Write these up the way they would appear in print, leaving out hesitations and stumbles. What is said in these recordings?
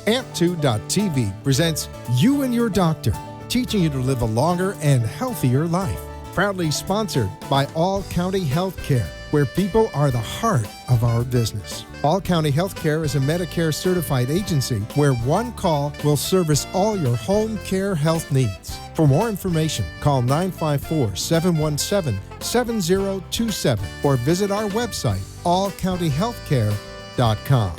AMP2.tv presents You and Your Doctor, teaching you to live a longer and healthier life. Proudly sponsored by All County Healthcare, where people are the heart of our business. All County Healthcare is a Medicare certified agency where one call will service all your home care health needs. For more information, call 954-717-7027 or visit our website, allcountyhealthcare.com.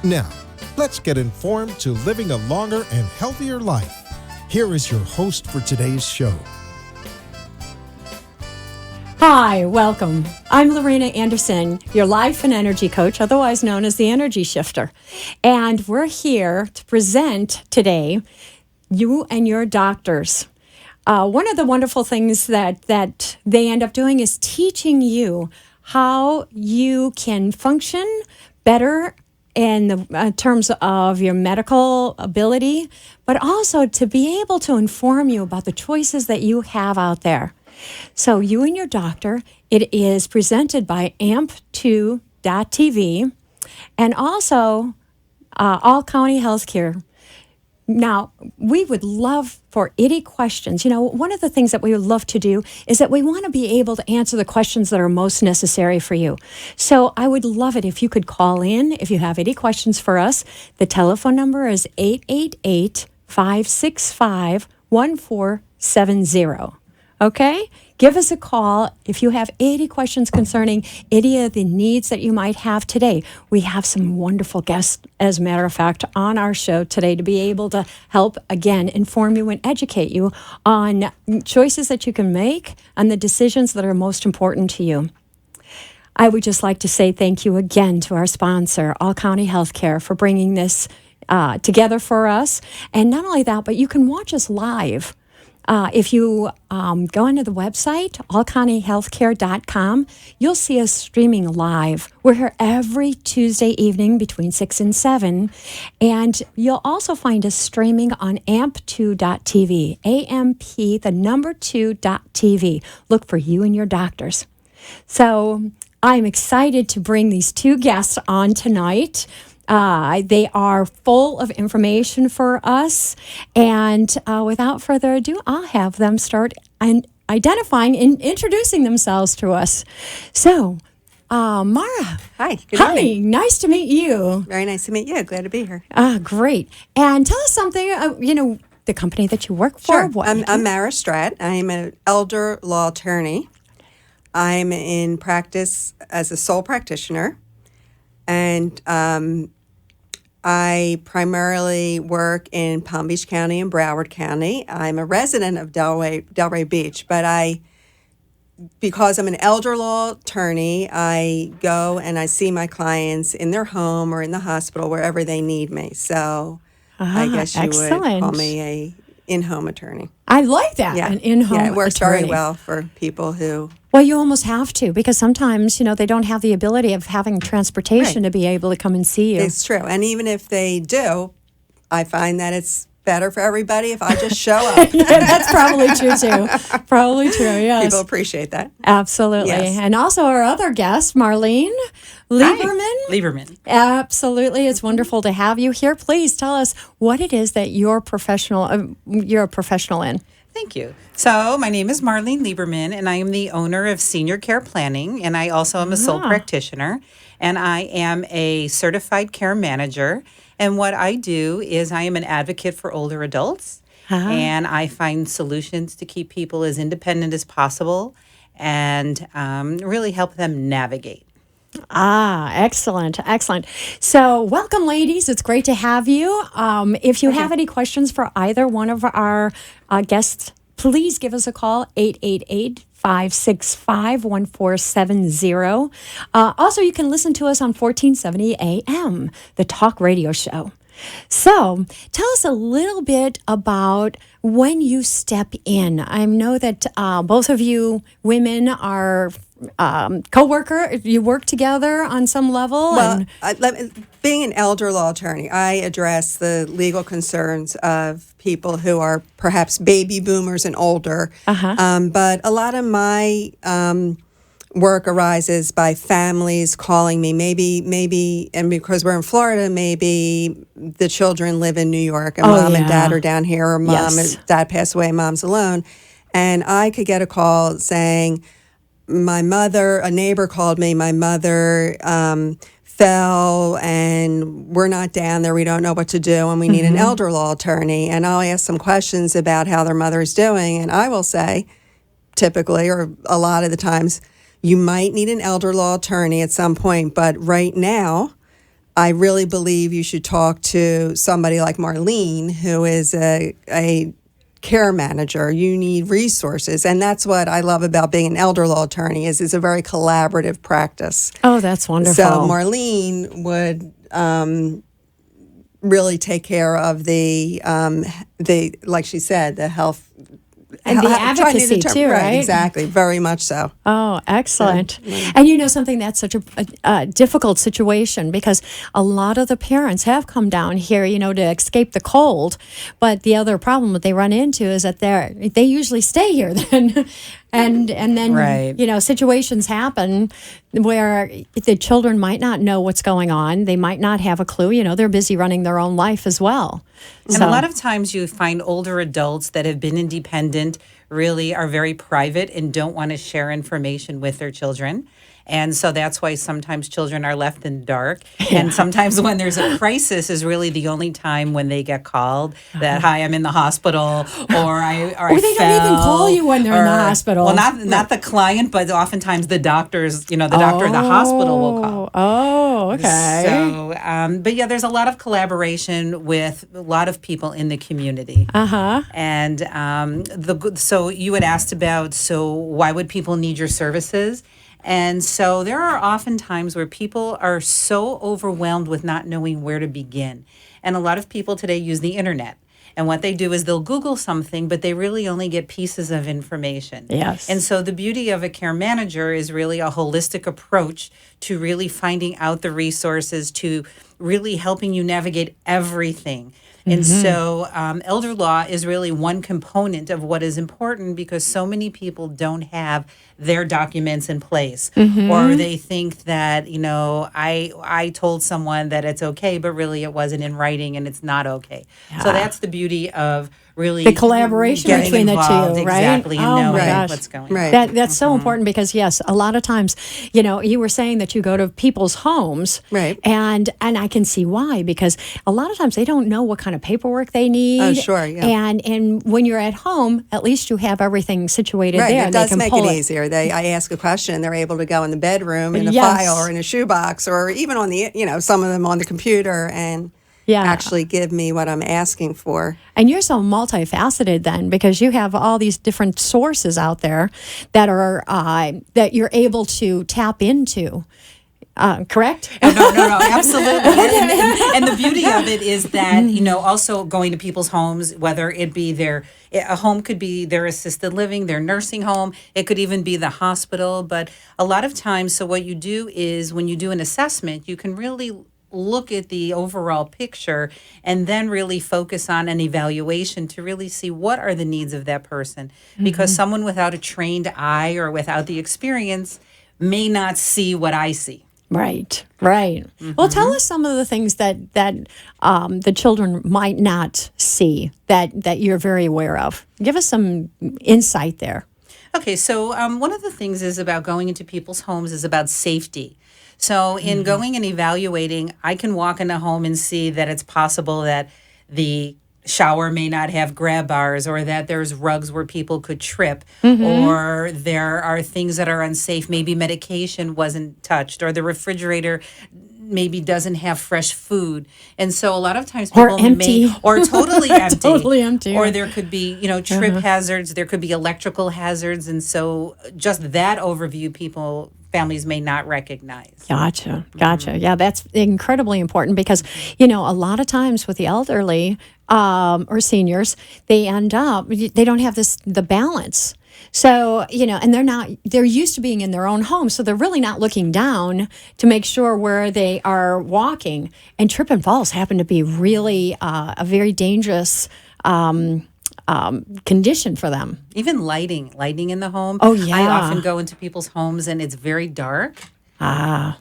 Now, let's get informed to living a longer and healthier life. Here is your host for today's show. Hi, welcome. I'm Lorena Anderson, your life and energy coach, otherwise known as the Energy Shifter. And we're here to present today You and Your Doctors. One of the wonderful things that they end up doing is teaching you how you can function better in the terms of your medical ability, but also to be able to inform you about the choices that you have out there. So You and Your Doctor, it is presented by AMP2.tv and also All County Healthcare. Now, we would love for any questions. You know, one of the things that we would love to do is that we want to be able to answer the questions that are most necessary for you. So I would love it if you could call in if you have any questions for us. The telephone number is 888-565-1470. Okay? Give us a call if you have any questions concerning any of the needs that you might have today. We have some wonderful guests, as a matter of fact, on our show today to be able to help, again, inform you and educate you on choices that you can make and the decisions that are most important to you. I would just like to say thank you again to our sponsor, All County Healthcare, for bringing this together for us. And not only that, but you can watch us live. If you go onto the website, allcountyhealthcare.com, you'll see us streaming live. We're here every Tuesday evening between 6 and 7. And you'll also find us streaming on AMP2.tv, AMP, the number 2.tv. Look for You and Your Doctors. So I'm excited to bring these two guests on tonight. They are full of information for us. And without further ado, I'll have them start identifying and introducing themselves to us. So, Mara. Hi. Good morning. Hi. Nice to meet you. Very nice to meet you. Glad to be here. Great. And tell us something, the company that you work for. Sure. I'm Mara Stratt. I'm an elder law attorney. I'm in practice as a sole practitioner. And I primarily work in Palm Beach County and Broward County. I'm a resident of Delray Beach, but because I'm an elder law attorney, I go and I see my clients in their home or in the hospital, wherever they need me. So I guess you would call me a in-home attorney. I like that, an in-home attorney. Yeah, it works very well for people who... Well, you almost have to, because sometimes, they don't have the ability of having transportation to be able to come and see you. It's true. And even if they do, I find that it's better for everybody if I just show up. Yeah, that's probably true, too. Probably true, yes. People appreciate that. Absolutely. Yes. And also our other guest, Marlene Lieberman. Hi. Lieberman. Absolutely. It's wonderful to have you here. Please tell us what it is that you're a professional in. Thank you. So my name is Marlene Lieberman, and I am the owner of Senior Care Planning, and I also am a sole practitioner, and I am a certified care manager. And what I do is I am an advocate for older adults, and I find solutions to keep people as independent as possible and really help them navigate. Excellent. So welcome, ladies. It's great to have you. If you have any questions for either one of our guests, please give us a call, 888-565-1470. Also, you can listen to us on 1470 AM, the talk radio show. So tell us a little bit about when you step in. I know that both of you women are co-worker. You work together on some level. Well, being an elder law attorney, I address the legal concerns of people who are perhaps baby boomers and older. But a lot of my work arises by families calling me. Maybe, and because we're in Florida, maybe the children live in New York, and mom and dad are down here, or mom and dad passed away, mom's alone. And I could get a call saying, a neighbor called me, my mother fell and we're not down there, we don't know what to do, and we need an elder law attorney. And I'll ask some questions about how their mother's doing, and I will say, typically, or a lot of the times, you might need an elder law attorney at some point, but right now, I really believe you should talk to somebody like Marlene, who is a care manager. You need resources, and that's what I love about being an elder law attorney is it's a very collaborative practice. Oh, that's wonderful. So Marlene would really take care of the like she said, the health. And the advocacy too, right? Exactly, very much so. Oh, excellent. And something, that's such a difficult situation because a lot of the parents have come down here, to escape the cold. But the other problem that they run into is that they usually stay here then. And then, right. Situations happen where the children might not know what's going on. They might not have a clue. They're busy running their own life as well. And a lot of times you find older adults that have been independent really are very private and don't want to share information with their children. And so that's why sometimes children are left in the dark. Yeah. And sometimes when there's a crisis is really the only time when they get called that, hi, I'm in the hospital, or I they fell, don't even call you when they're in the hospital. Well, not the client, but oftentimes the doctors, the doctor at the hospital will call. Oh, okay. So, but yeah, there's a lot of collaboration with a lot of people in the community. Uh-huh. And so you had asked about, so why would people need your services? And so there are often times where people are so overwhelmed with not knowing where to begin. And a lot of people today use the internet. And what they do is they'll Google something, but they really only get pieces of information. Yes. And so the beauty of a care manager is really a holistic approach to really finding out the resources, to really helping you navigate everything. And so elder law is really one component of what is important because so many people don't have their documents in place. Or they think that, I told someone that it's okay, but really it wasn't in writing and it's not okay. Yeah. So that's the beauty of really the collaboration between involved, the two, right? Exactly, and knowing what's going on. That's so important because, yes, a lot of times, you were saying that you go to people's homes, right? And I can see why, because a lot of times they don't know what kind of paperwork they need. Oh, sure, yeah. And when you're at home, at least you have everything situated there. It does make it easier. I ask a question, and they're able to go in the bedroom, in a file, or in a shoebox, or even on the, some of them on the computer, and actually give me what I'm asking for. And you're so multifaceted then, because you have all these different sources out there that are that you're able to tap into. Correct? No, absolutely. And the beauty of it is that, also going to people's homes, whether it be a home could be their assisted living, their nursing home, it could even be the hospital. But a lot of times, so what you do is when you do an assessment, you can really look at the overall picture and then really focus on an evaluation to really see what are the needs of that person. Because someone without a trained eye or without the experience may not see what I see. Right. Well, tell us some of the things that the children might not see that you're very aware of. Give us some insight there. Okay, so one of the things is about going into people's homes is about safety. So in going and evaluating, I can walk in a home and see that it's possible that the shower may not have grab bars, or that there's rugs where people could trip, or there are things that are unsafe. Maybe medication wasn't touched, or the refrigerator maybe doesn't have fresh food. And so a lot of times people or totally empty. Totally empty. Or there could be, trip hazards, there could be electrical hazards. And so just that overview families may not recognize. Gotcha. Yeah, that's incredibly important because, a lot of times with the elderly or seniors, they don't have the balance. So, and they're used to being in their own home. So they're really not looking down to make sure where they are walking. And trip and falls happen to be really a very dangerous condition for them. Even lighting in the home. Oh, yeah. I often go into people's homes and it's very dark.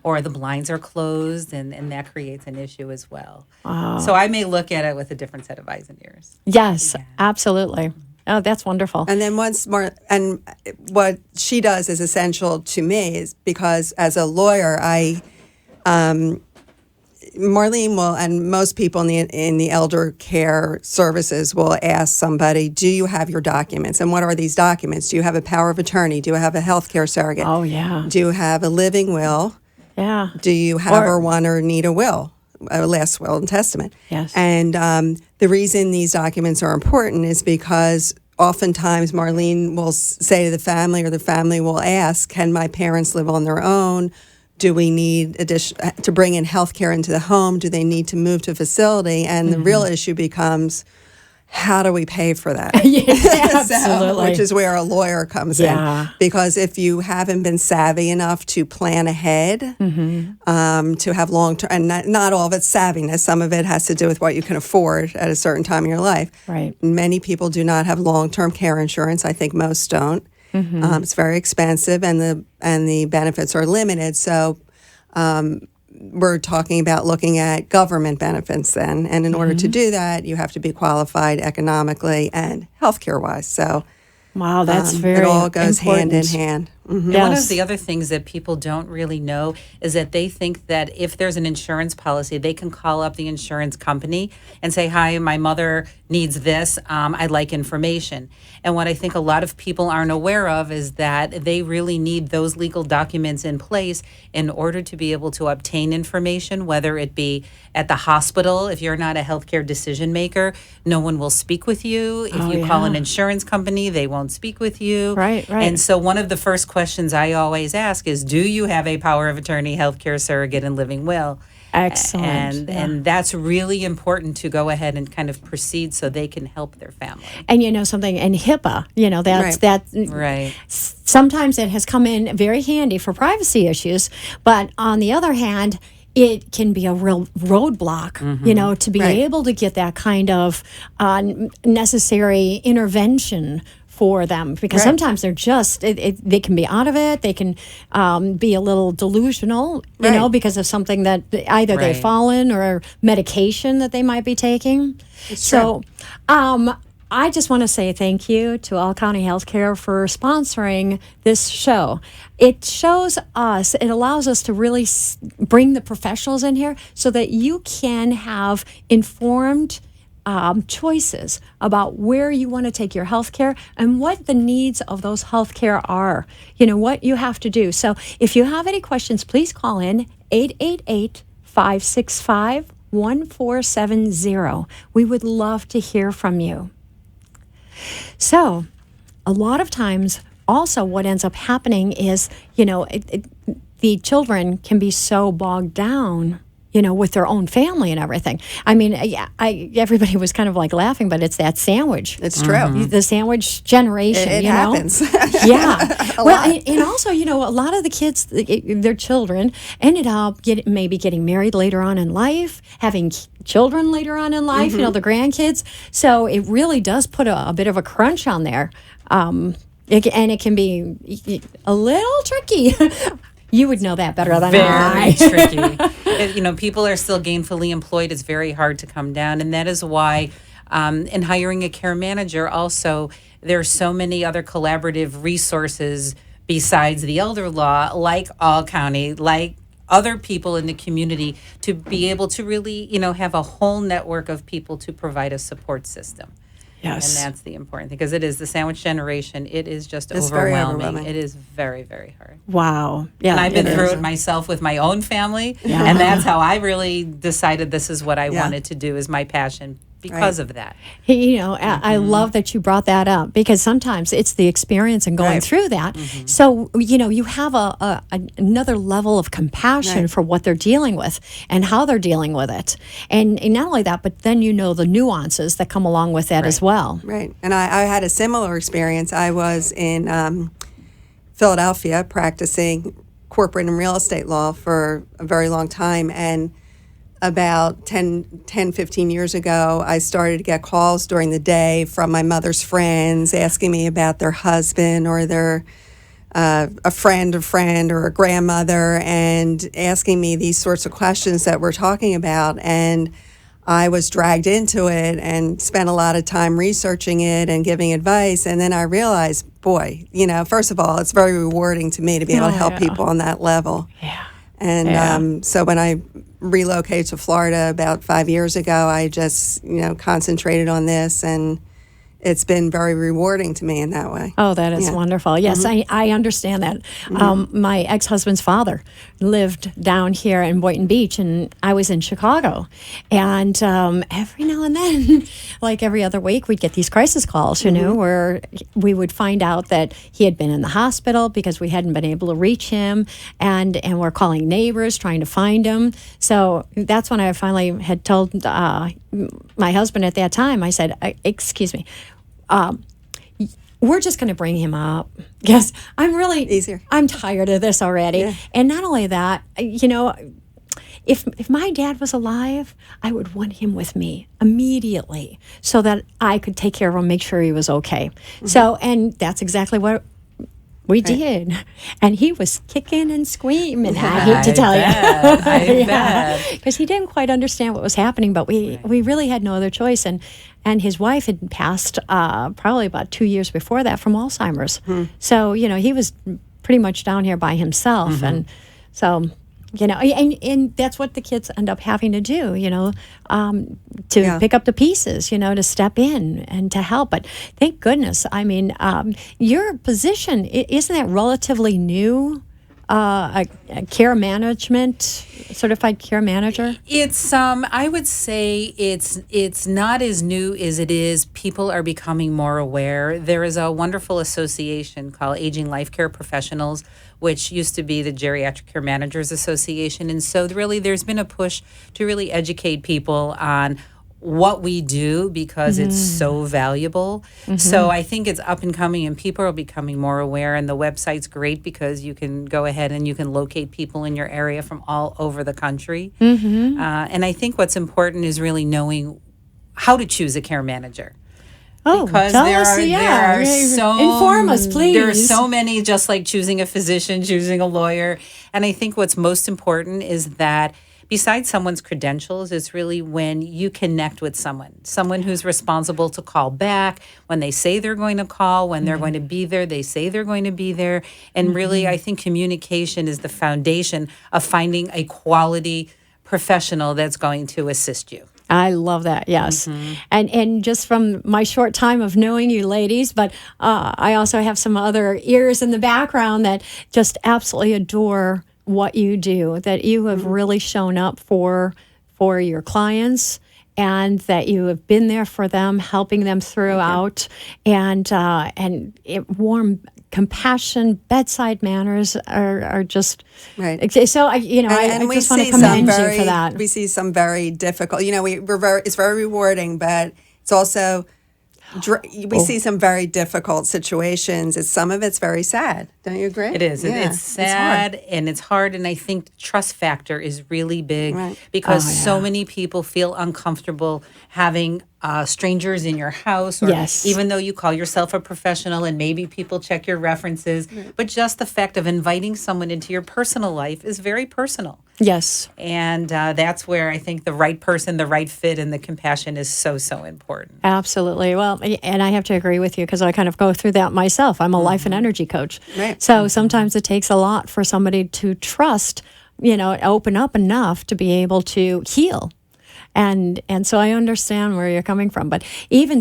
Or the blinds are closed, and that creates an issue as well. So I may look at it with a different set of eyes and ears. Yes, absolutely. Oh, that's wonderful. And then once more, and what she does is essential to me is because as a lawyer, Marlene will, and most people in the elder care services will ask somebody, do you have your documents? And what are these documents? Do you have a power of attorney? Do you have a healthcare surrogate? Oh, yeah. Do you have a living will? Yeah. Do you have or want or need a will, a last will and testament? Yes. And the reason these documents are important is because oftentimes Marlene will say to the family, or the family will ask, can my parents live on their own? Do we need to bring in health care into the home? Do they need to move to a facility? And the real issue becomes, how do we pay for that? Absolutely. Which is where a lawyer comes in. Because if you haven't been savvy enough to plan ahead, to have long-term, and not all of it's savviness, some of it has to do with what you can afford at a certain time in your life. Right. Many people do not have long-term care insurance. I think most don't. It's very expensive, and the benefits are limited. So we're talking about looking at government benefits then. And in order to do that, you have to be qualified economically and healthcare wise. So wow, that's very it all goes important. hand in hand. And one of the other things that people don't really know is that they think that if there's an insurance policy, they can call up the insurance company and say, hi, my mother needs this. I'd like information. And what I think a lot of people aren't aware of is that they really need those legal documents in place in order to be able to obtain information, whether it be at the hospital. If you're not a healthcare decision maker, no one will speak with you. If you call an insurance company, they won't speak with you. Right. And so one of the first questions I always ask is, do you have a power of attorney, healthcare surrogate, and living will? Excellent. And that's really important to go ahead and kind of proceed so they can help their family. And you know something, and HIPAA, Right. Sometimes it has come in very handy for privacy issues, but on the other hand, it can be a real roadblock, to be able to get that kind of necessary intervention for them, because sometimes they're just they can be out of it. They can be a little delusional, because of something that either they've fallen or medication that they might be taking. So I just want to say thank you to All County Healthcare for sponsoring this show. It allows us to really bring the professionals in here so that you can have informed choices about where you want to take your health care and what the needs of those health care are, what you have to do. So if you have any questions, please call in 888-565-1470. We would love to hear from you. So a lot of times also what ends up happening is, the children can be so bogged down with their own family and everything. I mean, everybody was kind of like laughing, but it's that sandwich. It's true. The sandwich generation. It happens. Yeah. And also, a lot of the kids, their children, ended up getting married later on in life, having children later on in life. The grandkids. So it really does put a bit of a crunch on there, and it can be a little tricky. You would know that better than I. Very tricky. People are still gainfully employed. It's very hard to come down. And that is why in hiring a care manager also, there are so many other collaborative resources besides the elder law, like All County, like other people in the community, to be able to really, have a whole network of people to provide a support system. Yes. And that's the important thing, because it is the sandwich generation. It is just It's overwhelming. very overwhelming. It is very, very hard. Wow. Yeah. And I've been through it myself with my own family. Yeah. And that's how I really decided this is what I wanted to do, is my passion because of that. I love that you brought that up, because sometimes it's the experience and going through that. So, you have another level of compassion for what they're dealing with and how they're dealing with it. And not only that, but then the nuances that come along with that as well. Right. And I had a similar experience. I was in Philadelphia practicing corporate and real estate law for a very long time. And about 15 years ago, I started to get calls during the day from my mother's friends asking me about their husband or their a friend or a grandmother, and asking me these sorts of questions that we're talking about. And I was dragged into it and spent a lot of time researching it and giving advice. And then I realized, boy, first of all, it's very rewarding to me to be able to help people on that level. Yeah. And so when I relocated to Florida about 5 years ago, I just, concentrated on this, and it's been very rewarding to me in that way. Oh, that is wonderful. Yes, I understand that. My ex-husband's father lived down here in Boynton Beach, and I was in Chicago. And every now and then, like every other week, we'd get these crisis calls, where we would find out that he had been in the hospital because we hadn't been able to reach him, and we're calling neighbors trying to find him. So that's when I finally had told my husband at that time, I said, excuse me, we're just going to bring him up because I'm tired of this already. Yeah. And not only that, if my dad was alive, I would want him with me immediately so that I could take care of him, make sure he was okay. Mm-hmm. So, and that's exactly what we did. And he was kicking and screaming. I hate to tell you. I bet. Because he didn't quite understand what was happening, but we really had no other choice. And his wife had passed probably about 2 years before that from Alzheimer's. So, he was pretty much down here by himself. Mm-hmm. And so, and that's what the kids end up having to do, to pick up the pieces, to step in and to help. But thank goodness, I mean, your position, isn't that relatively new? A care management, certified care manager? It's I would say it's not as new as it is. People are becoming more aware. There is a wonderful association called Aging Life Care Professionals, which used to be the Geriatric Care Managers Association. And so really there's been a push to really educate people on what we do because it's so valuable. Mm-hmm. So I think it's up and coming, and people are becoming more aware, and the website's great because you can go ahead and you can locate people in your area from all over the country. Mm-hmm. And I think what's important is really knowing how to choose a care manager. Oh, because there are so inform us, please. There are so many, just like choosing a physician, choosing a lawyer. And I think what's most important is that besides someone's credentials, it's really when you connect with someone who's responsible to call back, when they say they're going to call, when they're going to be there, they say they're going to be there. And really, I think communication is the foundation of finding a quality professional that's going to assist you. I love that, yes. Mm-hmm. And just from my short time of knowing you ladies, but I also have some other ears in the background that just absolutely adore what you do, that you have really shown up for your clients, and that you have been there for them, helping them throughout, and warm compassion, bedside manners are just right. So I just want to commend you for that. We see some very difficult. It's very rewarding, but it's also. We see some very difficult situations. Some of it's very sad. Don't you agree? It is. Yeah, it's sad and it's hard. And I think the trust factor is really big because so many people feel uncomfortable having strangers in your house, or even though you call yourself a professional and maybe people check your references, but just the fact of inviting someone into your personal life is very personal. Yes. And that's where I think the right person, the right fit, and the compassion is so important. Absolutely. Well, and I have to agree with you because I kind of go through that myself. I'm a life and energy coach. Right. So sometimes it takes a lot for somebody to trust, open up enough to be able to heal. And so I understand where you're coming from. But even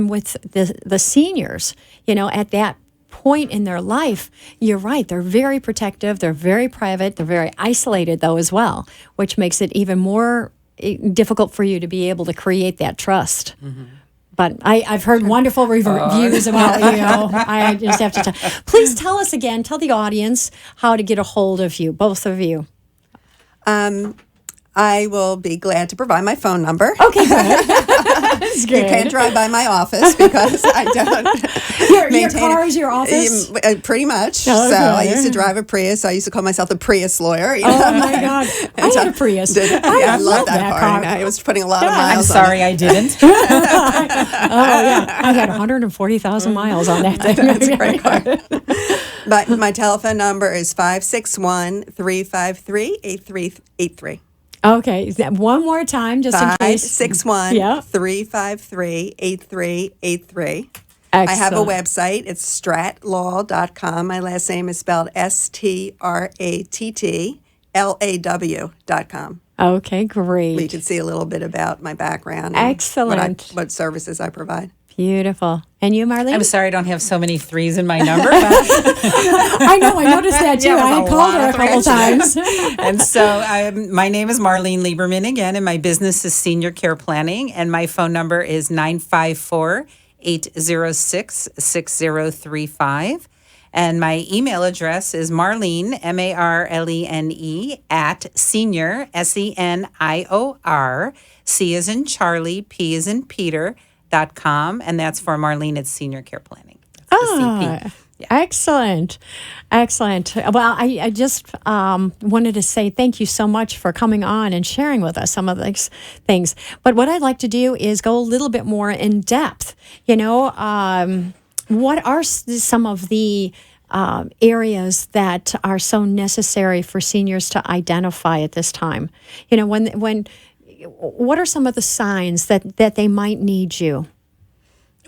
with the seniors, at that point in their life, you're right. They're very protective. They're very private. They're very isolated, though, as well, which makes it even more difficult for you to be able to create that trust. Mm-hmm. But I've heard wonderful reviews about you. I just have to please tell us again, tell the audience how to get a hold of you, both of you. I will be glad to provide my phone number. Okay, good. That's You good. can't drive by my office because I don't Your maintain car it. is your office? Pretty much. Okay. So I used to drive a Prius. So I used to call myself the Prius lawyer. You Oh know? my God! I had a Prius. I love that car. car. And I was putting a lot of Yeah. miles I'm on sorry it. I didn't. Oh yeah, I had 140,000 miles on that thing. That's a great car. But my telephone number is 561-353-8383. Okay, one more time, just in case. 561-353-8383. I have a website. It's strattlaw.com. My last name is spelled STRATTLAW.com. Okay, great. Where you can see a little bit about my background. And Excellent. what services I provide. Beautiful. And you, Marlene? I'm sorry I don't have so many threes in my number. But I know. I noticed that too. Yeah, it was I had a called lot her a of couple threes. times. And so my name is Marlene Lieberman again, and my business is Senior Care Planning, and my phone number is 954-806-6035. And my email address is Marlene, Marlene, at senior, SENIOR, C as in Charlie, P as in Peter.com. And that's for Marlene at Senior Care Planning. That's the CP. Excellent. Excellent. Well, I just wanted to say thank you so much for coming on and sharing with us some of these things. But what I'd like to do is go a little bit more in depth. What are some of the areas that are so necessary for seniors to identify at this time? What are some of the signs that they might need you?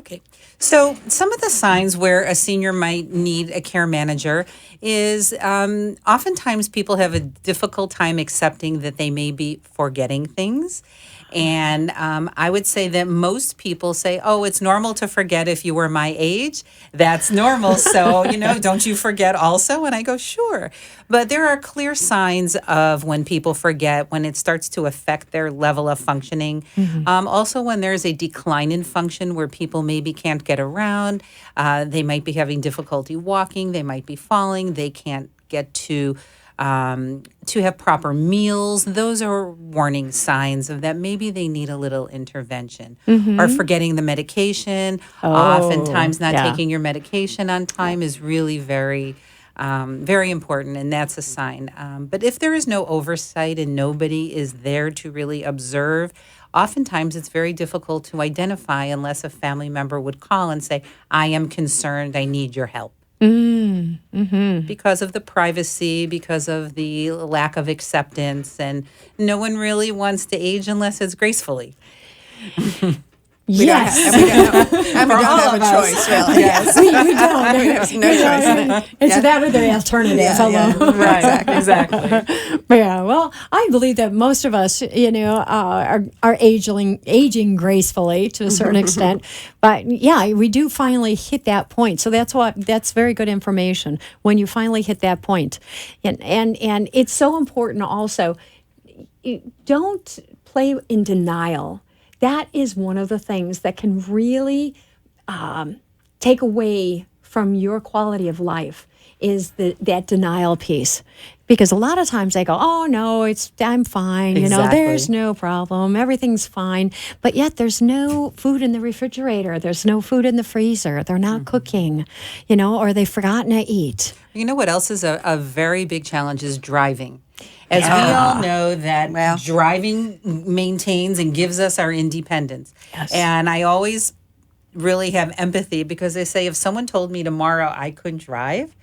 Okay. So some of the signs where a senior might need a care manager is oftentimes people have a difficult time accepting that they may be forgetting things. And I would say that most people say, oh, it's normal to forget if you were my age. That's normal. So, don't you forget also? And I go, sure. But there are clear signs of when people forget, when it starts to affect their level of functioning. Mm-hmm. Also, when there's a decline in function where people maybe can't get around, they might be having difficulty walking, they might be falling, they can't get to have proper meals. Those are warning signs of that maybe they need a little intervention. Mm-hmm. Or forgetting the medication. Oftentimes not taking your medication on time is really very, very important, and that's a sign. But if there is no oversight and nobody is there to really observe, oftentimes it's very difficult to identify unless a family member would call and say, I am concerned, I need your help. Mm-hmm. Because of the privacy, because of the lack of acceptance, and no one really wants to age unless it's gracefully. We don't have a choice, really. Yes. we don't. We have no choice in it. It's that with the alternative. Right, exactly. Yeah, well, I believe that most of us, are aging gracefully to a certain extent. But yeah, we do finally hit that point. So that's very good information when you finally hit that point. And it's so important also, don't play in denial. That is one of the things that can really take away from your quality of life is that denial piece. Because a lot of times they go, oh, no, I'm fine. Exactly. There's no problem. Everything's fine. But yet there's no food in the refrigerator. There's no food in the freezer. They're not cooking, or they've forgotten to eat. You know what else is a very big challenge is driving. As we all know that driving maintains and gives us our independence. Yes. And I always really have empathy because they say if someone told me tomorrow I couldn't drive,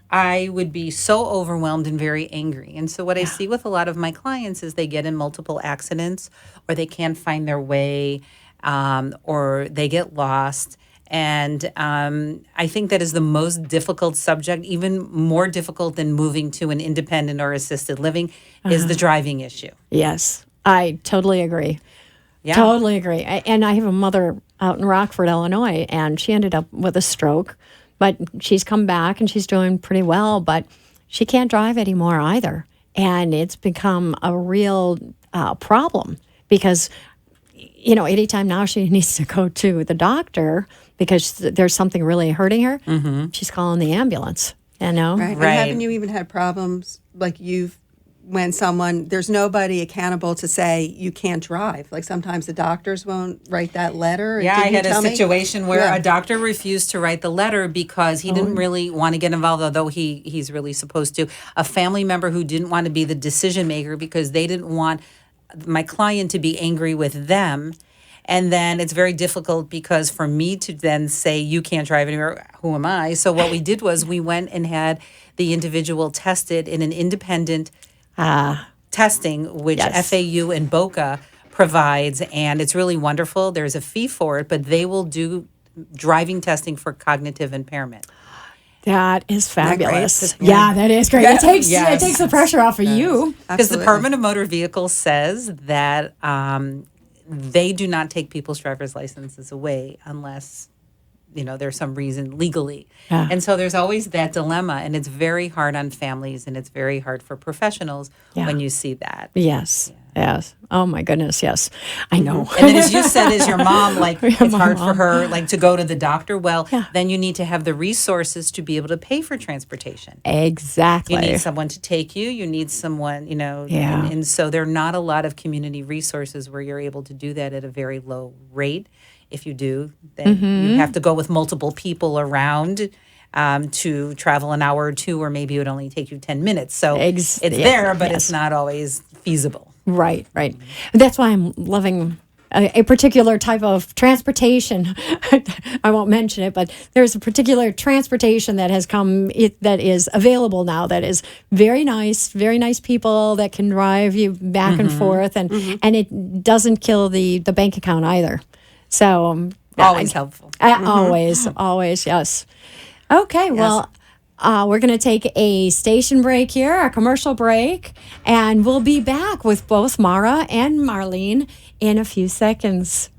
I would be so overwhelmed and very angry. And so what I see with a lot of my clients is they get in multiple accidents or they can't find their way or they get lost. And I think that is the most difficult subject, even more difficult than moving to an independent or assisted living, is the driving issue. Yes, I totally agree. Yeah. Totally agree. And I have a mother out in Rockford, Illinois, and she ended up with a stroke. But she's come back and she's doing pretty well, but she can't drive anymore either. And it's become a real problem because, anytime now she needs to go to the doctor because there's something really hurting her, she's calling the ambulance, Right. And haven't you even had problems like you've when there's nobody accountable to say you can't drive. Like sometimes the doctors won't write that letter. Yeah, I had a situation where Yeah. a doctor refused to write the letter because he didn't really want to get involved, although he's really supposed to. A family member who didn't want to be the decision maker because they didn't want my client to be angry with them. And then it's very difficult because for me to then say, you can't drive anywhere, who am I? So what we did was we went and had the individual tested in an independent testing, which Yes. FAU and Boca provides. And it's really wonderful. There's a fee for it, but they will do driving testing for cognitive impairment. That is fabulous. great? Yeah, that is great. It takes Yes. it takes the pressure off of you. Because the Absolutely. Department of Motor Vehicles says that they do not take people's driver's licenses away unless, there's some reason legally. Yeah. And so there's always that dilemma, and it's very hard on families, and it's very hard for professionals Yeah. when you see that. Yes. Yes. Oh my goodness. Yes. I know. And then, as you said, as your mom, it's my hard for mom. her, to go to the doctor. Well, Yeah. then you need to have the resources to be able to pay for transportation. Exactly. You need someone to take you. You need someone, Yeah. and so there are not a lot of community resources where you're able to do that at a very low rate. If you do, then you have to go with multiple people around to travel an hour or two, or maybe it would only take you 10 minutes. So it's there, but yes. it's not always feasible. Right. Right. That's why I'm loving a particular type of transportation. I won't mention it, but there's a particular transportation that has come that is available now that is very nice people that can drive you back and forth, and it doesn't kill the bank account either. So Always helpful. Always, yes. Okay, well, we're going to take a station break here, a commercial break, and we'll be back with both Mara and Marlene in a few seconds.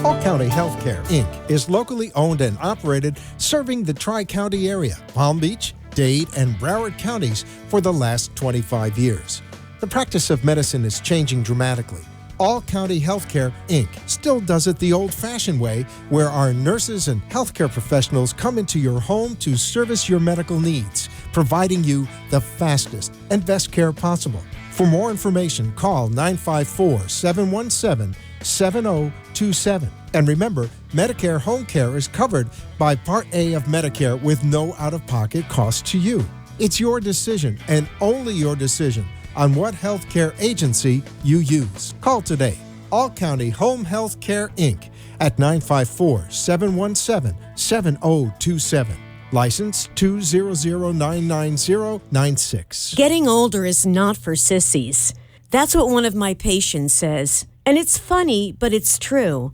All County Healthcare, Inc. is locally owned and operated, serving the Tri-County area, Palm Beach, Dade, and Broward counties for the last 25 years. The practice of medicine is changing dramatically. All County Healthcare, Inc. still does it the old-fashioned way, where our nurses and healthcare professionals come into your home to service your medical needs, providing you the fastest and best care possible. For more information, call 954-717-7027. And remember, Medicare Home Care is covered by Part A of Medicare with no out-of-pocket cost to you. It's your decision, and only your decision, on what healthcare agency you use. Call today. All County Home Health Care, Inc. at 954-717-7027. License 200999096. Getting older is not for sissies. That's what one of my patients says. And it's funny, but it's true.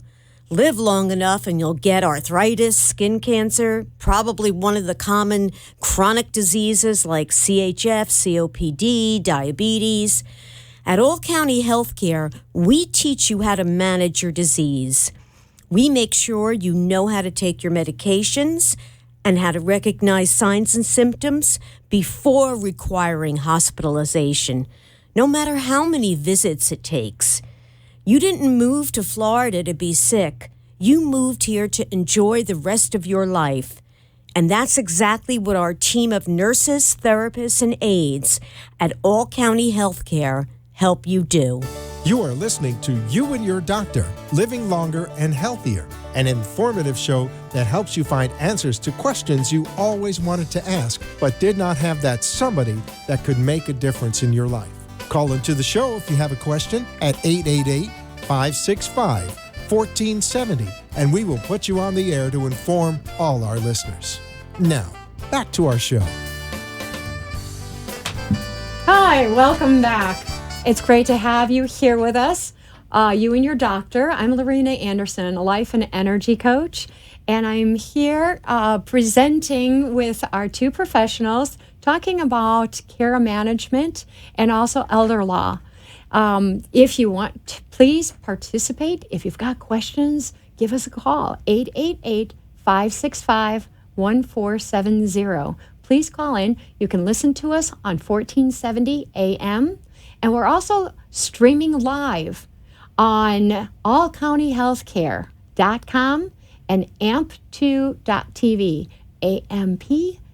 Live long enough and you'll get arthritis, skin cancer, probably one of the common chronic diseases like CHF, COPD, diabetes. At All County Healthcare, we teach you how to manage your disease. We make sure you know how to take your medications and how to recognize signs and symptoms before requiring hospitalization, no matter how many visits it takes. You didn't move to Florida to be sick. You moved here to enjoy the rest of your life. And that's exactly what our team of nurses, therapists, and aides at All County Healthcare help you do. You are listening to You and Your Doctor, Living Longer and Healthier, an informative show that helps you find answers to questions you always wanted to ask, but did not have that somebody that could make a difference in your life. Call into the show if you have a question at 888-565-1470, and we will put you on the air to inform all our listeners. Now, back to our show. Hi, welcome back. It's great to have you here with us. You and Your Doctor. I'm Lorena Anderson, a life and energy coach, and I'm here presenting with our two professionals talking about care management and also elder law. If you want, please participate. If you've got questions, give us a call, 888-565-1470. Please call in. You can listen to us on 1470 AM. And we're also streaming live on allcountyhealthcare.com and amp2.tv, AMP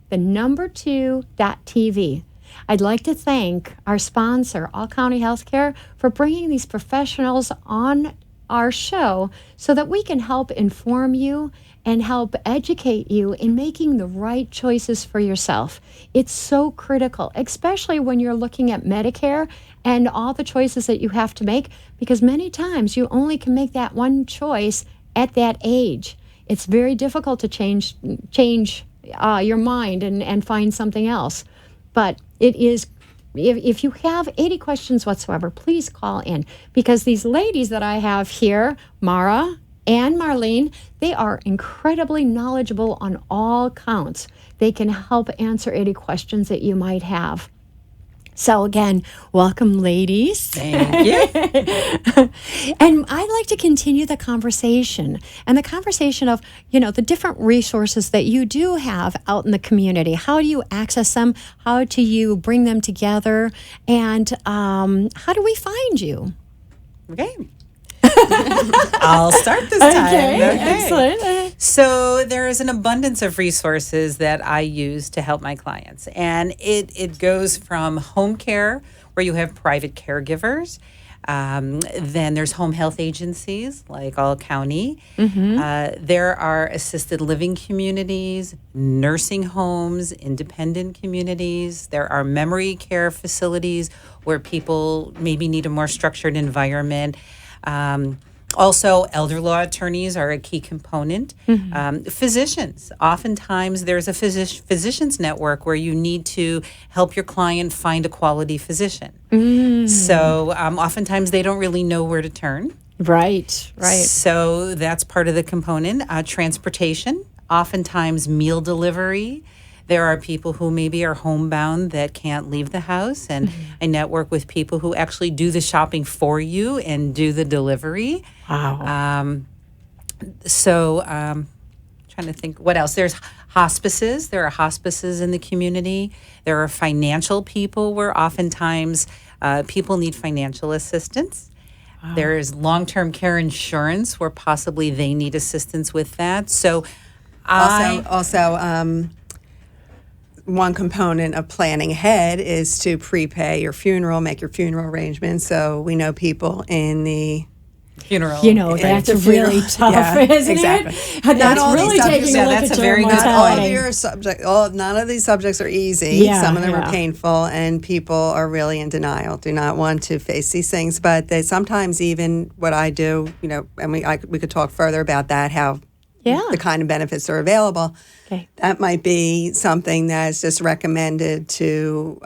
the number 2.tv. I'd like to thank our sponsor, All County Healthcare, for bringing these professionals on our show so that we can help inform you and help educate you in making the right choices for yourself. It's so critical, especially when you're looking at Medicare and all the choices that you have to make, because many times you only can make that one choice at that age. It's very difficult to change your mind and find something else. But it is, if you have any questions whatsoever, please call in, because these ladies that I have here, Mara and Marlene, they are incredibly knowledgeable on all counts. They can help answer any questions that you might have. So again, welcome, ladies. Thank you. And I'd like to continue the conversation and the conversation of, the different resources that you do have out in the community. How do you access them? How do you bring them together? And how do we find you? Okay. I'll start this time. Okay. Excellent. So there is an abundance of resources that I use to help my clients. And it goes from home care, where you have private caregivers. Then there's home health agencies like All County. There are assisted living communities, nursing homes, independent communities. There are memory care facilities where people maybe need a more structured environment. Also, elder law attorneys are a key component. Physicians. Oftentimes, there's a physicians network where you need to help your client find a quality physician. So oftentimes, they don't really know where to turn. Right. So that's part of the component. Transportation. Oftentimes, meal delivery. There are people who maybe are homebound that can't leave the house, and I network with people who actually do the shopping for you and do the delivery. Wow. Trying to think what else. There's hospices. There are hospices in the community. There are financial people where oftentimes people need financial assistance. Wow. There is long-term care insurance where possibly they need assistance with that. So one component of planning ahead is to prepay your funeral, make your funeral arrangements. So we know people in the funeral. That's really tough, isn't it? That's really taking a look at your mortality. None of these subjects are easy. Some of them are painful, and people are really in denial, do not want to face these things. But they sometimes, even what I do, and we could talk further about that, how the kind of benefits are available. Okay. That might be something that's just recommended to.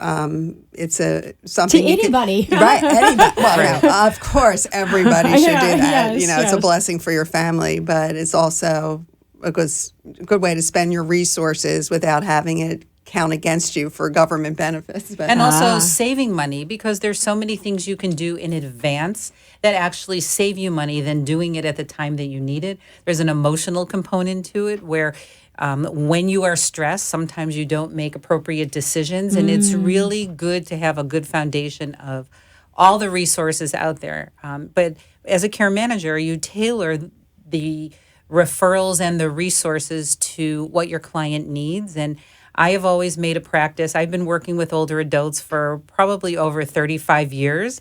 It's something to anybody, right? Anybody. Well, no, of course, everybody should do that. Yes, it's a blessing for your family, but it's also a good way to spend your resources without having it count against you for government benefits. But. And also saving money, because there's so many things you can do in advance that actually save you money than doing it at the time that you need it. There's an emotional component to it where when you are stressed, sometimes you don't make appropriate decisions. And it's really good to have a good foundation of all the resources out there. But as a care manager, you tailor the referrals and the resources to what your client needs. And I have always made a practice. I've been working with older adults for probably over 35 years.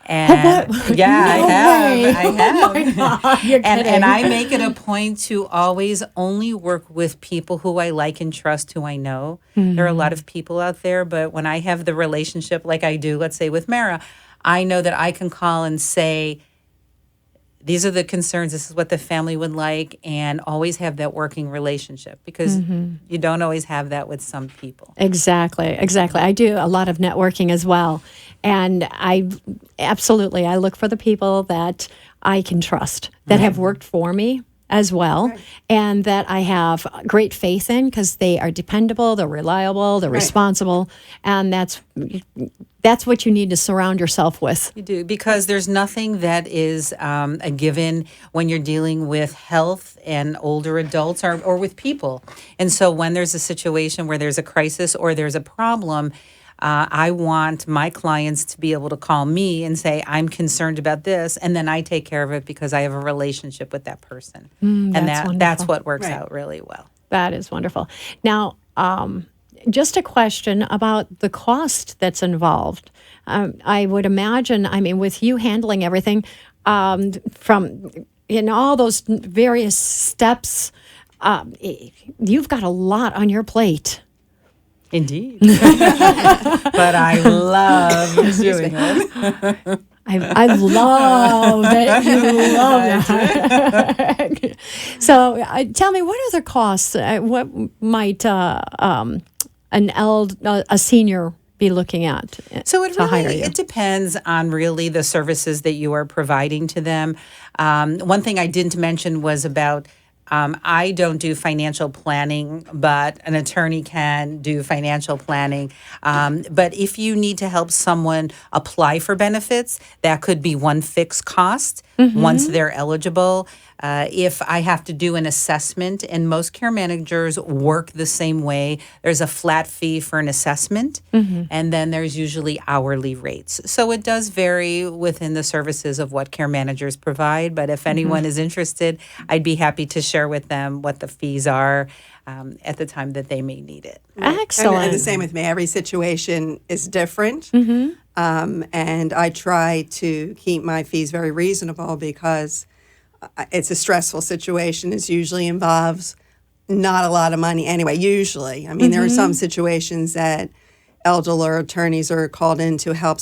And I have. Oh my God, you're kidding. And I make it a point to always only work with people who I like and trust, who I know. There are a lot of people out there, but when I have the relationship like I do, let's say with Mara, I know that I can call and say, these are the concerns, this is what the family would like, and always have that working relationship, because you don't always have that with some people. Exactly. I do a lot of networking as well. And I look for the people that I can trust, that have worked for me as well, and that I have great faith in, because they are dependable, they're reliable, they're responsible, and that's what you need to surround yourself with. You do, because there's nothing that is a given when you're dealing with health and older adults or with people. And so when there's a situation where there's a crisis or there's a problem, I want my clients to be able to call me and say, I'm concerned about this, and then I take care of it because I have a relationship with that person. And that's what works out really well. That is wonderful. Now, just a question about the cost that's involved. I would imagine, I mean, with you handling everything from in all those various steps, you've got a lot on your plate. Indeed. But I love doing it. I love that you love that. So tell me, what other costs, what might a senior be looking at So it to hire really you? it depends on really the services that you are providing to them. One thing I didn't mention was about I don't do financial planning, but an attorney can do financial planning. But if you need to help someone apply for benefits, that could be one fixed cost once they're eligible. If I have to do an assessment, and most care managers work the same way, there's a flat fee for an assessment, and then there's usually hourly rates. So it does vary within the services of what care managers provide. But if anyone is interested, I'd be happy to share with them what the fees are at the time that they may need it. Excellent. And the same with me. Every situation is different. And I try to keep my fees very reasonable because it's a stressful situation. It usually involves not a lot of money anyway, usually. I mean, there are some situations that elder attorneys are called in to help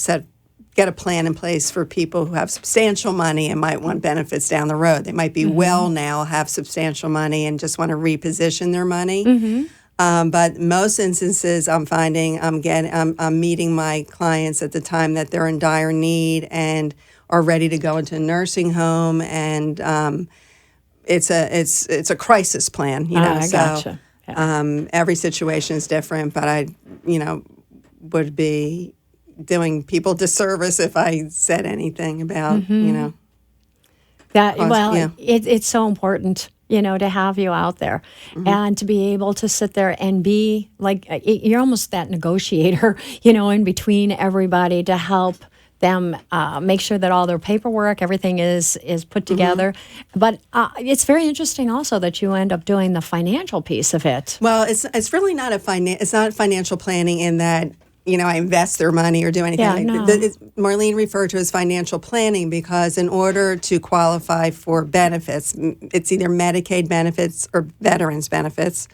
get a plan in place for people who have substantial money and might want benefits down the road. They might be well now, have substantial money, and just want to reposition their money. But most instances, I'm finding I'm meeting my clients at the time that they're in dire need and are ready to go into a nursing home, and it's a crisis plan. I gotcha. So every situation is different, but I would be doing people disservice if I said anything about That cost, well, yeah. it's so important, to have you out there and to be able to sit there and be like you're almost that negotiator, in between everybody to help them make sure that all their paperwork, everything is put together. But it's very interesting also that you end up doing the financial piece of it. Well, it's really not it's not financial planning in that I invest their money or do anything. Yeah, like no. Marlene referred to as financial planning because in order to qualify for benefits, it's either Medicaid benefits or veterans benefits.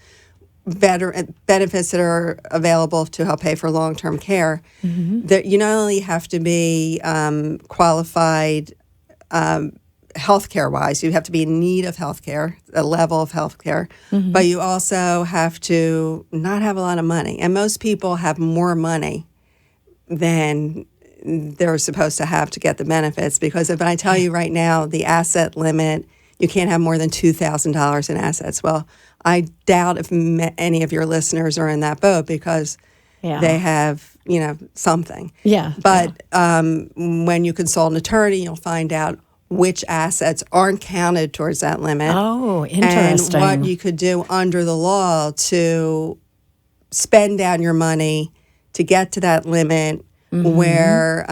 Benefits that are available to help pay for long-term care. That you not only have to be qualified healthcare-wise, you have to be in need of healthcare, a level of healthcare, but you also have to not have a lot of money. And most people have more money than they're supposed to have to get the benefits because if I tell you right now the asset limit, you can't have more than $2,000 in assets. Well, I doubt if any of your listeners are in that boat because they have, something. Yeah. But when you consult an attorney, you'll find out which assets aren't counted towards that limit. Oh, interesting. And what you could do under the law to spend down your money to get to that limit where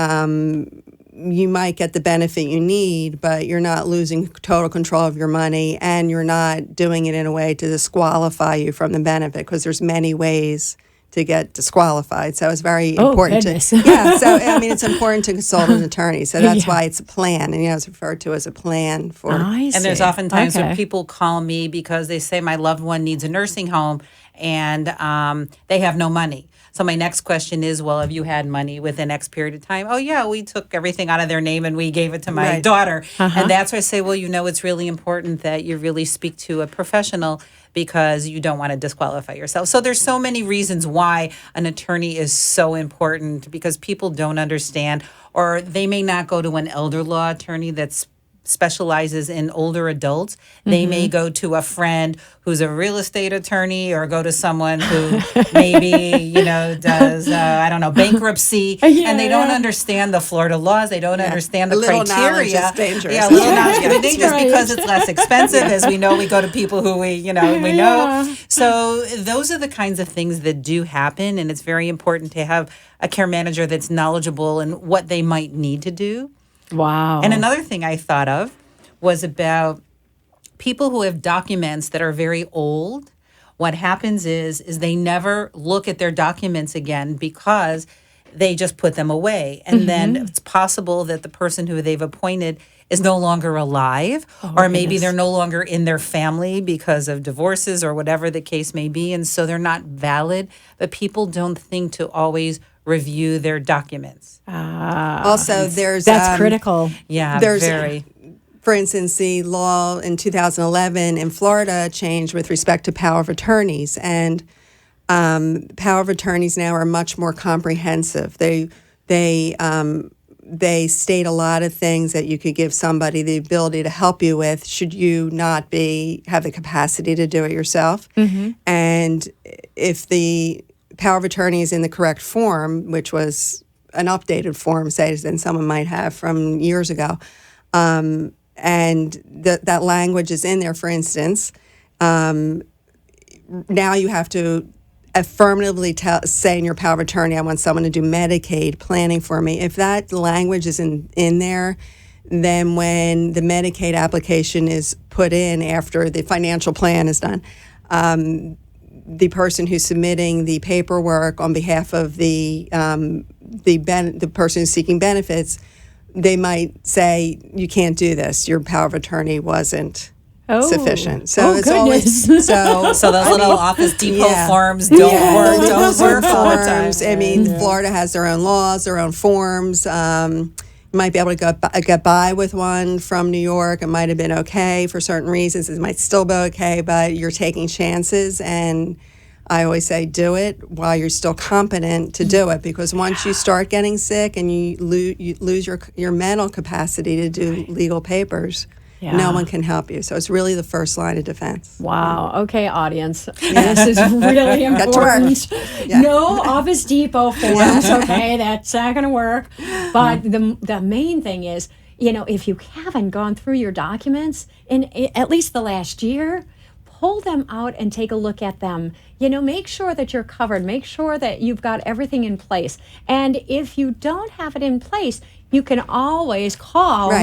you might get the benefit you need, but you're not losing total control of your money and you're not doing it in a way to disqualify you from the benefit because there's many ways to get disqualified. So it's very important goodness. So it's important to consult an attorney. So that's why it's a plan, and it's referred to as a plan for. I see. And there's often times Okay. where people call me because they say my loved one needs a nursing home and they have no money. So my next question is, well, have you had money within X period of time? Oh, yeah, we took everything out of their name and we gave it to my daughter. And that's why I say, well, it's really important that you really speak to a professional because you don't want to disqualify yourself. So there's so many reasons why an attorney is so important because people don't understand or they may not go to an elder law attorney that's specializes in older adults. They may go to a friend who's a real estate attorney or go to someone who maybe, does, bankruptcy. And they don't understand the Florida laws. They don't understand the little knowledge criteria. is dangerous. Yeah, a little knowledge is dangerous right. because it's less expensive. As we know, we go to people who we know. So those are the kinds of things that do happen. And it's very important to have a care manager that's knowledgeable in what they might need to do. Wow. And another thing I thought of was about people who have documents that are very old what happens is they never look at their documents again because they just put them away. And then it's possible that the person who they've appointed is no longer alive, or maybe they're no longer in their family because of divorces or whatever the case may be. And so they're not valid, but people don't think to always review their documents. Also, That's critical. Yeah, there's very. For instance, the law in 2011 in Florida changed with respect to power of attorneys, and power of attorneys now are much more comprehensive. They state a lot of things that you could give somebody the ability to help you with should you not have the capacity to do it yourself. And if the power of attorney is in the correct form, which was an updated form, say, than someone might have from years ago, and that language is in there, for instance, now you have to affirmatively say in your power of attorney, I want someone to do Medicaid planning for me. If that language is in there, then when the Medicaid application is put in after the financial plan is done, the person who's submitting the paperwork on behalf of the person who's seeking benefits, they might say, you can't do this. Your power of attorney wasn't sufficient. So it's goodness. always So those little Office Depot forms don't work. Don't work all the time. forms. I mean, Florida has their own laws, their own forms. You might be able to get by with one from New York. It might have been okay for certain reasons. It might still be okay, but you're taking chances. And I always say, do it while you're still competent to do it, because once you start getting sick and you lose your mental capacity to do legal papers, no one can help you. So it's really the first line of defense. Wow. Okay, audience. This is really important. No Office Depot forms. Okay, that's not going to work. But the main thing is, if you haven't gone through your documents in at least the last year, pull them out and take a look at them. Make sure that you're covered. Make sure that you've got everything in place. And if you don't have it in place, you can always call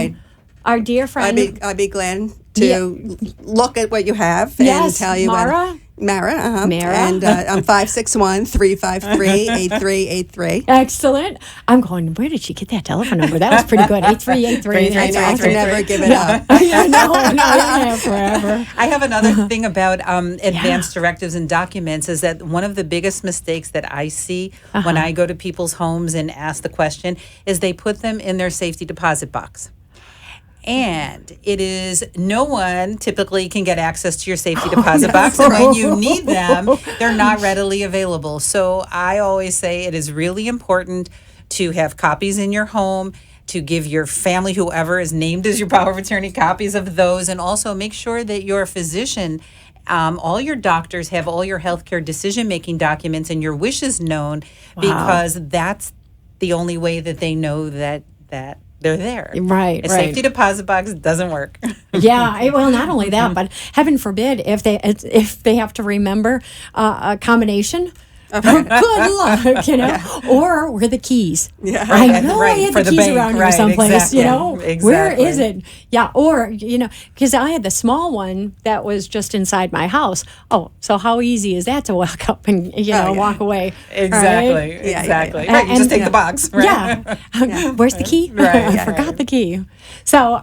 our dear friend. I'd be glad to look at what you have and tell you Mara. Mara. And I'm 561-353-8383. Excellent. I'm going, where did she get that telephone number? That was pretty good. 8383. I know, I can never give it up. No, forever. I have another thing about advanced directives and documents is that one of the biggest mistakes that I see when I go to people's homes and ask the question is they put them in their safety deposit box. And it is no one typically can get access to your safety deposit box. And when you need them, they're not readily available. So I always say it is really important to have copies in your home, to give your family, whoever is named as your power of attorney, copies of those. And also make sure that your physician, all your doctors have all your healthcare decision-making documents and your wishes known, because that's the only way that they know that they're there. Right. A safety deposit box doesn't work. Well, not only that, but heaven forbid if they have to remember a combination. Good luck, or where are the keys? I know I had the keys bank, around here someplace, Exactly. Where is it? Or, because I had the small one that was just inside my house. Oh, so how easy is that to walk up and, walk away? Exactly. Right? Exactly. Right, you just take the box. Right? Where's the key? I forgot the key. So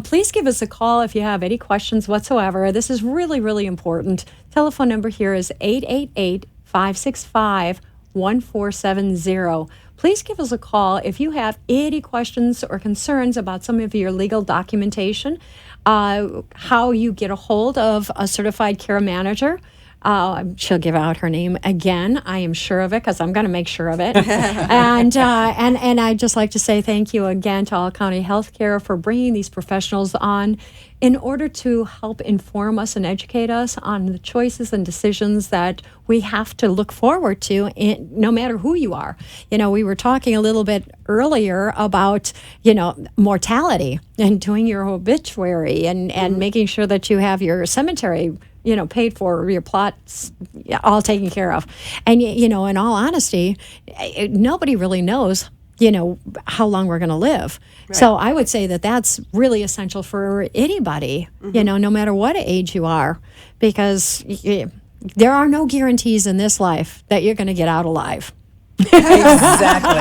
please give us a call if you have any questions whatsoever. This is really, really important. Telephone number here is 888-565-1470. Please give us a call if you have any questions or concerns about some of your legal documentation, how you get a hold of a certified care manager. She'll give out her name again. I am sure of it because I'm going to make sure of it. and I'd just like to say thank you again to All County Healthcare for bringing these professionals on in order to help inform us and educate us on the choices and decisions that we have to look forward to, no matter who you are. We were talking a little bit earlier about, mortality and doing your obituary and making sure that you have your cemetery paid for, your plots all taken care of. And, in all honesty, nobody really knows, how long we're going to live. Right. So I would say that that's really essential for anybody, no matter what age you are, because there are no guarantees in this life that you're going to get out alive. Exactly.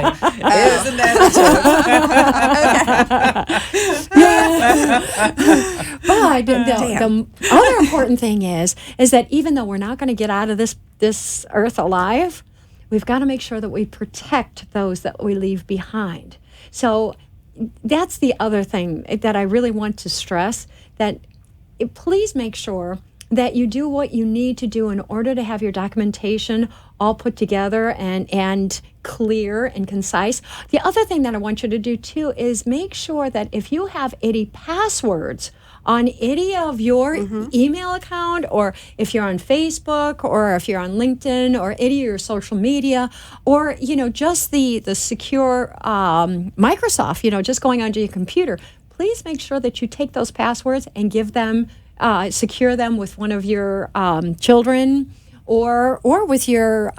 Isn't that But the other important thing is that even though we're not going to get out of this earth alive, we've got to make sure that we protect those that we leave behind. So that's the other thing that I really want to stress, that please make sure that you do what you need to do in order to have your documentation all put together and clear and concise. The other thing that I want you to do too is make sure that if you have any passwords on any of your email account, or if you're on Facebook, or if you're on LinkedIn, or any of your social media, or just the secure Microsoft, just going onto your computer, please make sure that you take those passwords and give them, secure them with one of your children, or with your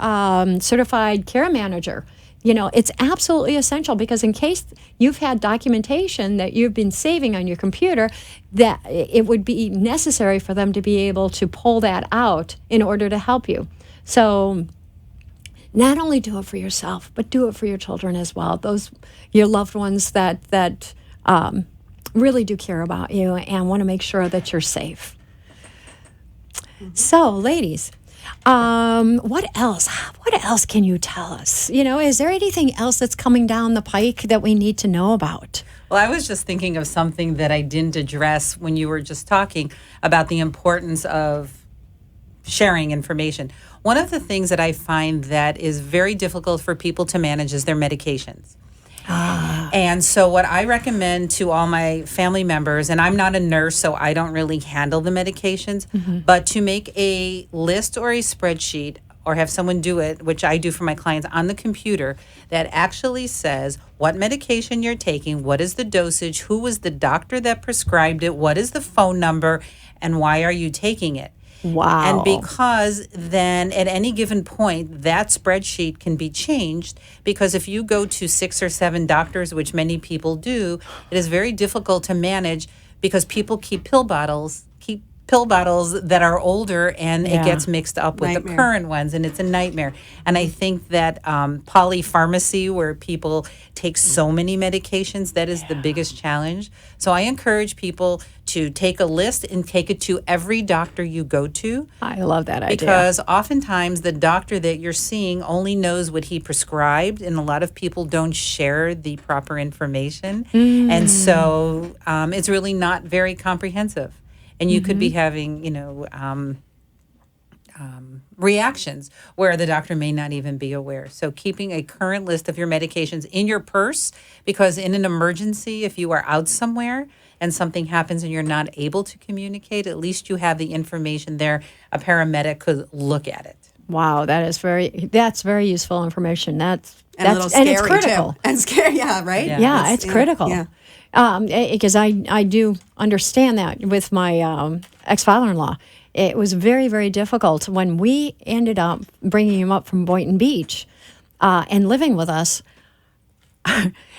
certified care manager. It's absolutely essential, because in case you've had documentation that you've been saving on your computer, that it would be necessary for them to be able to pull that out in order to help you. So not only do it for yourself, but do it for your children as well. Your loved ones that really do care about you and want to make sure that you're safe. So, ladies, what else? What else can you tell us? Is there anything else that's coming down the pike that we need to know about? Well, I was just thinking of something that I didn't address when you were just talking about the importance of sharing information. One of the things that I find that is very difficult for people to manage is their medications. And so what I recommend to all my family members, and I'm not a nurse, so I don't really handle the medications, but to make a list or a spreadsheet, or have someone do it, which I do for my clients on the computer, that actually says what medication you're taking, what is the dosage, who was the doctor that prescribed it, what is the phone number, and why are you taking it. Wow. And because then at any given point, that spreadsheet can be changed, because if you go to 6 or 7 doctors, which many people do, it is very difficult to manage, because people keep pill bottles that are older, and it gets mixed up with the current ones, and it's a nightmare. And I think that polypharmacy, where people take so many medications, that is the biggest challenge. So I encourage people to take a list and take it to every doctor you go to. I love that idea. Because oftentimes the doctor that you're seeing only knows what he prescribed, and a lot of people don't share the proper information. And so it's really not very comprehensive. And you could be having, reactions where the doctor may not even be aware. So keeping a current list of your medications in your purse, because in an emergency, if you are out somewhere and something happens and you're not able to communicate, at least you have the information there. A paramedic could look at it. Wow, that's very useful information. That's a little scary, and it's critical. Too. And scary, right? Yeah, it's critical. Yeah. Because I do understand that with my ex-father-in-law. It was very, very difficult when we ended up bringing him up from Boynton Beach and living with us.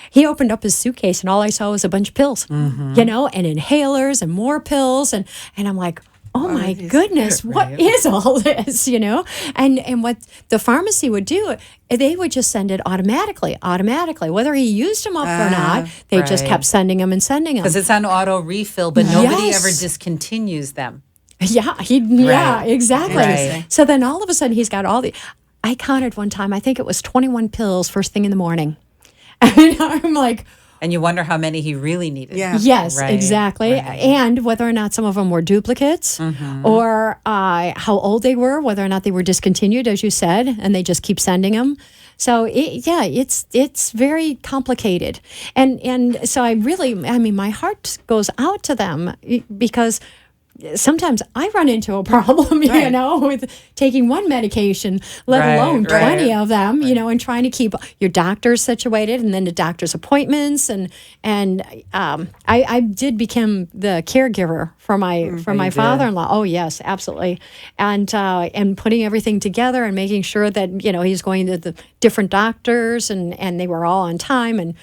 He opened up his suitcase, and all I saw was a bunch of pills, and inhalers and more pills. And I'm like, oh my goodness, what is all this, And what the pharmacy would do, they would just send it automatically. Whether he used them up or not, they just kept sending them. Because it's on auto refill, but nobody ever discontinues them. Yeah, exactly. Right. So then all of a sudden he's got I counted one time, I think it was 21 pills first thing in the morning. And I'm like, and you wonder how many he really needed. Yeah. Yes, exactly. Right. And whether or not some of them were duplicates, or how old they were, whether or not they were discontinued, as you said, and they just keep sending them. So it's very complicated. And so my heart goes out to them, because sometimes I run into a problem, with taking one medication, let alone 20 of them, and trying to keep your doctors situated, and then the doctor's appointments, and I did become the caregiver for my father-in-law. Oh yes, absolutely, and putting everything together and making sure that he's going to the different doctors, and they were all on time, and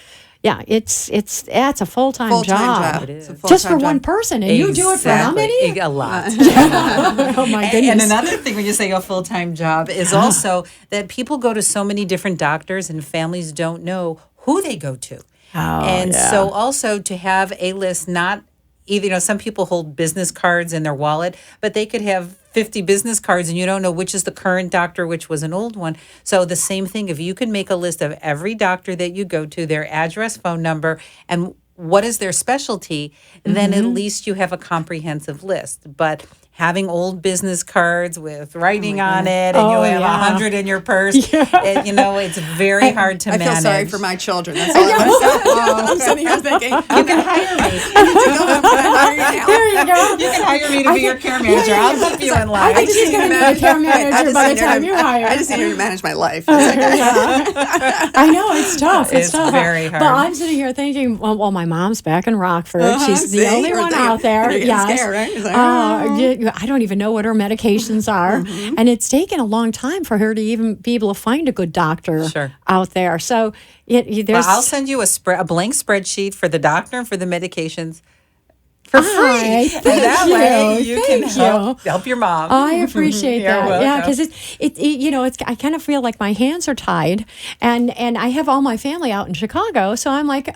yeah, it's a full-time Full-time job. job. It's a Just for full-time one job. person, and you do it for how many? A lot. Oh my goodness. And another thing when you say a full-time job is also that people go to so many different doctors and families don't know who they go to. And so also to have a list, not either, some people hold business cards in their wallet, but they could have 50 business cards and you don't know which is the current doctor, which was an old one. So the same thing, if you can make a list of every doctor that you go to, their address, phone number, and what is their specialty, then at least you have a comprehensive list. But having old business cards with writing on it, and you have 100 in your purse, it's very hard to manage. I feel sorry for my children. That's all I want to say. I'm sitting here thinking, You can hire me. There you go. You can hire me to be your care manager. I'll keep you in line. I think she's going to be a care manager by the time you hire. I just need her to manage my life. I know, it's tough. It's tough. very hard. But I'm sitting here thinking, well, my mom's back in Rockford. She's the only one out there. Yes. Scared, right? It's like, I don't even know what her medications are. And it's taken a long time for her to even be able to find a good doctor out there. So there's... I'll send you a blank spreadsheet for the doctor and for the medications for free. Thank And that you. way you can Thank help your mom. I appreciate You're that. welcome. Yeah, because it's I kind of feel like my hands are tied, and I have all my family out in Chicago, so I'm like,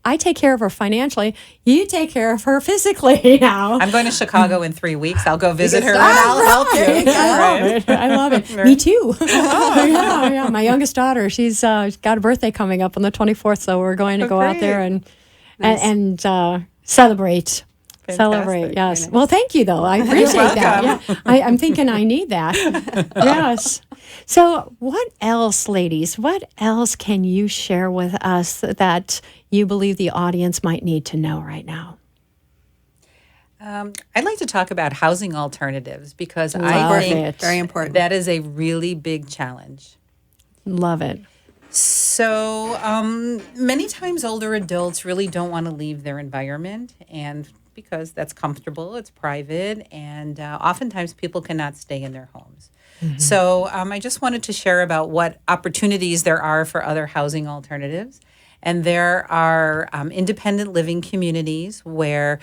I take care of her financially. You take care of her physically now. I'm going to Chicago in 3 weeks. I'll go visit her and start I'll help you. I love it. Me too. Yeah. My youngest daughter, she's got a birthday coming up on the 24th, so we're going to go out there and celebrate. Fantastic. Celebrate, yes. Well, thank you, though. I appreciate that. Yeah, I'm thinking I need that. Yes. So, what else, ladies? What else can you share with us that you believe the audience might need to know right now? I'd like to talk about housing alternatives because Love I think it. very important. that is a really big challenge. Love it. So many times older adults really don't want to leave their environment, and because that's comfortable, it's private, and oftentimes people cannot stay in their homes. So I just wanted to share about what opportunities there are for other housing alternatives. And there are independent living communities where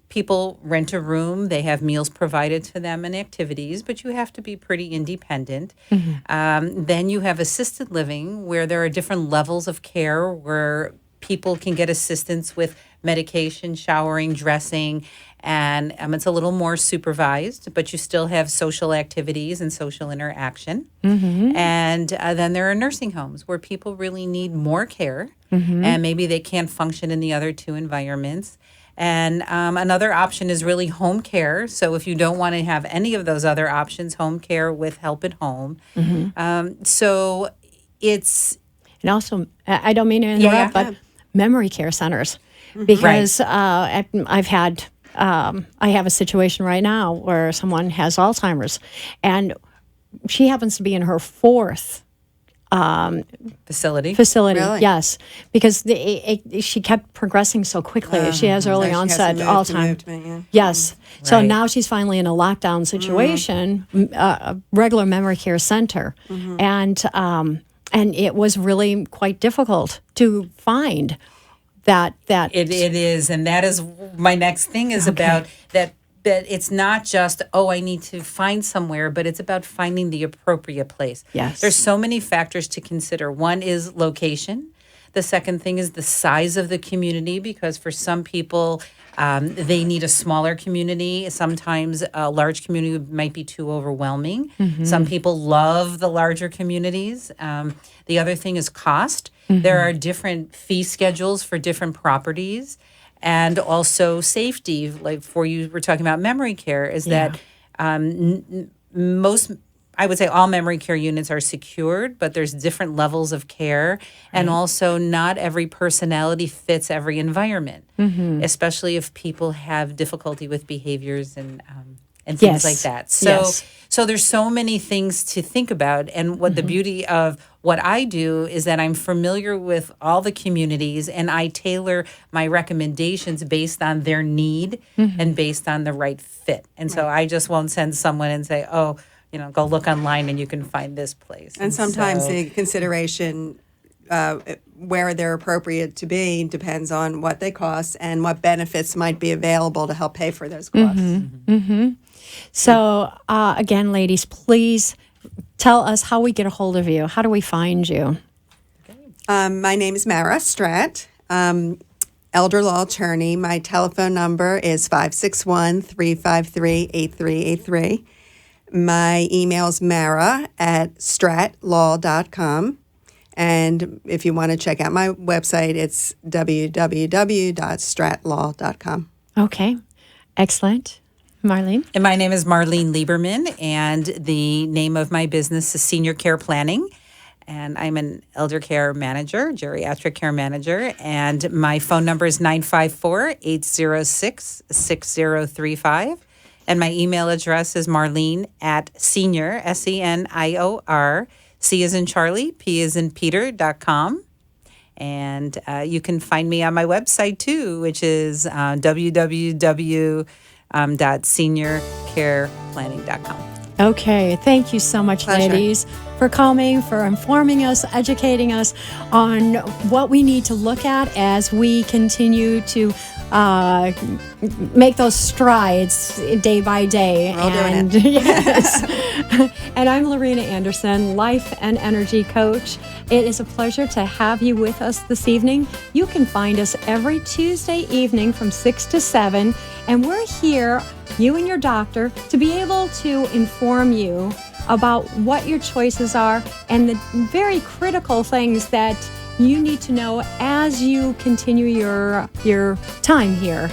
people rent a room, they have meals provided to them and activities, but you have to be pretty independent. Then you have assisted living where there are different levels of care where people can get assistance with medication, showering, dressing, and it's a little more supervised, but you still have social activities and social interaction. And then there are nursing homes where people really need more care, and maybe they can't function in the other two environments. And another option is really home care. So if you don't want to have any of those other options, home care with help at home. So it's... And also, I don't mean to interrupt, but memory care centers. Because I've had... I have a situation right now where someone has Alzheimer's, and she happens to be in her fourth facility. Really? Yes, because she kept progressing so quickly. She has early onset Alzheimer's. Yes. So now she's finally in a lockdown situation, a regular memory care center, and it was really quite difficult to find. That it is, and that is my next thing is about that it's not just I need to find somewhere, but it's about finding the appropriate place. Yes, there's so many factors to consider. One is location. The second thing is the size of the community, because for some people they need a smaller community. Sometimes a large community might be too overwhelming. Some people love the larger communities. The other thing is cost. There are different fee schedules for different properties, and also safety. Like for you, we're talking about memory care, is that most, I would say all memory care units are secured, but there's different levels of care. And also not every personality fits every environment, especially if people have difficulty with behaviors and things like that. So there's so many things to think about. And what the beauty of what I do is that I'm familiar with all the communities, and I tailor my recommendations based on their need and based on the right fit. And so I just won't send someone and say, go look online and you can find this place. And sometimes the consideration where they're appropriate to be depends on what they cost and what benefits might be available to help pay for those costs. So, again, ladies, please tell us how we get a hold of you. How do we find you? My name is Mara Stratt, elder law attorney. My telephone number is 561-353-8383. My email is mara@strattlaw.com. And if you want to check out my website, it's www.strattlaw.com. Okay, excellent. Marlene? And my name is Marlene Lieberman, and the name of my business is Senior Care Planning. And I'm an elder care manager, geriatric care manager. And my phone number is 954-806-6035. And my email address is marlene@senior, SENIOR, C as in Charlie, P as in Peter.com. And you can find me on my website too, which is www.seniorcareplanning.com. Okay, thank you so much, Pleasure. ladies, for coming, for informing us, educating us on what we need to look at as we continue to make those strides day by day. We're all doing it. Yes. And I'm Lorena Anderson, life and energy coach. It is a pleasure to have you with us this evening. You can find us every Tuesday evening from 6 to 7, and we're here, you and your doctor, to be able to inform you about what your choices are and the very critical things that you need to know as you continue your time here.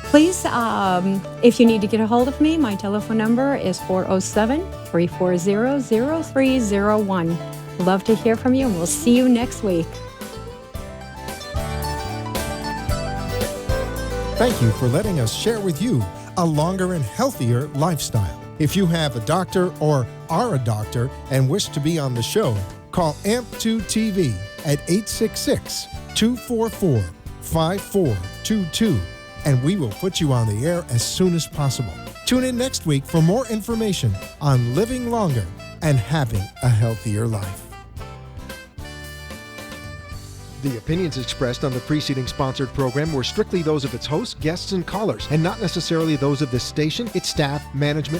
Please, if you need to get a hold of me, my telephone number is 407-340-0301. Love to hear from you, and we'll see you next week. Thank you for letting us share with you a longer and healthier lifestyle. If you have a doctor or are a doctor and wish to be on the show, call AMP2 TV at 866-244-5422, and we will put you on the air as soon as possible. Tune in next week for more information on living longer and having a healthier life. The opinions expressed on the preceding sponsored program were strictly those of its hosts, guests, and callers, and not necessarily those of this station, its staff, management,